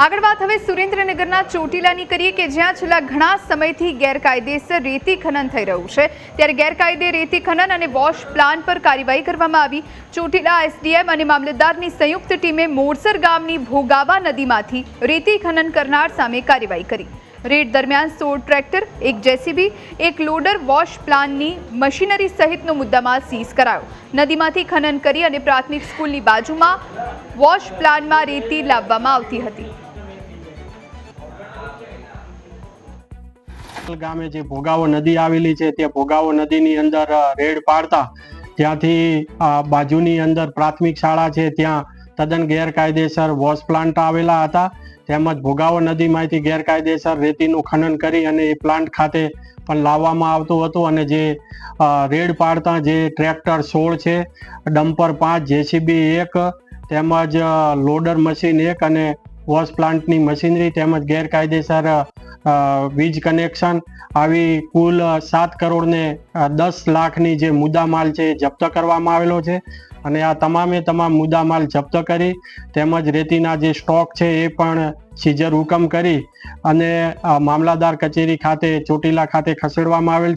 આગળ વાત હવે સુરેન્દ્રનગરના ચોટીલાની કરીએ કે જ્યાં છેલ્લા ઘણા સમયથી ગેરકાયદેસર રેતી ખનન થઈ રહ્યું છે। ત્યારે ગેરકાયદે રેતી ખનન અને વોશ પ્લાન પર કાર્યવાહી કરવામાં આવી। ચોટીલા એસડીએમ અને મામલતદારની સંયુક્ત ટીમે મોરસર ગામની ભોગાવા નદીમાંથી રેતી ખનન કરનાર સામે કાર્યવાહી કરી। રેડ દરમિયાન 16 ટ્રેક્ટર, એક જેસીબી, એક લોડર, વોશ પ્લાનની મશીનરી સહિતનો મુદ્દામાલ સીઝ કરાયો। નદીમાંથી ખનન કરી અને પ્રાથમિક સ્કૂલની બાજુમાં વોશ પ્લાનમાં રેતી લાવવામાં આવતી હતી। ગામે જે ભોગાવો નદી આવેલી છે તે ભોગાવો નદીની અંદર રેડ પાડતા ત્યાંથી બાજુની અંદર પ્રાથમિક શાળા છે ત્યાં તદ્દન ગેરકાયદેસર વોશ પ્લાન્ટ આવેલા હતા। તેમજ ભોગાવો નદીમાંથી ગેરકાયદેસર રેતીનું ખનન કરી અને એ પ્લાન્ટ ખાતે પણ લાવવામાં આવતું હતું। અને જે રેડ પાડતા જે ટ્રેક્ટર 16 છે, ડમ્પર 5, જેસીબી 1 તેમજ લોડર મશીન 1 અને વોશ પ્લાન્ટની મશીનરી તેમજ ગેરકાયદેસર વીજ કનેક્શન આવી કુલ 7 કરોડ ને 10 લાખની જે મુદ્દામાલ છે જપ્ત કરવામાં આવેલો છે। અને આ તમામે તમામ મુદ્દામાલ જપ્ત કરી તેમજ રેતીના જે સ્ટોક છે એ પણ સીઝર હુકમ કરી અને મામલતદાર કચેરી ખાતે ચોટીલા ખાતે ખસેડવામાં આવેલ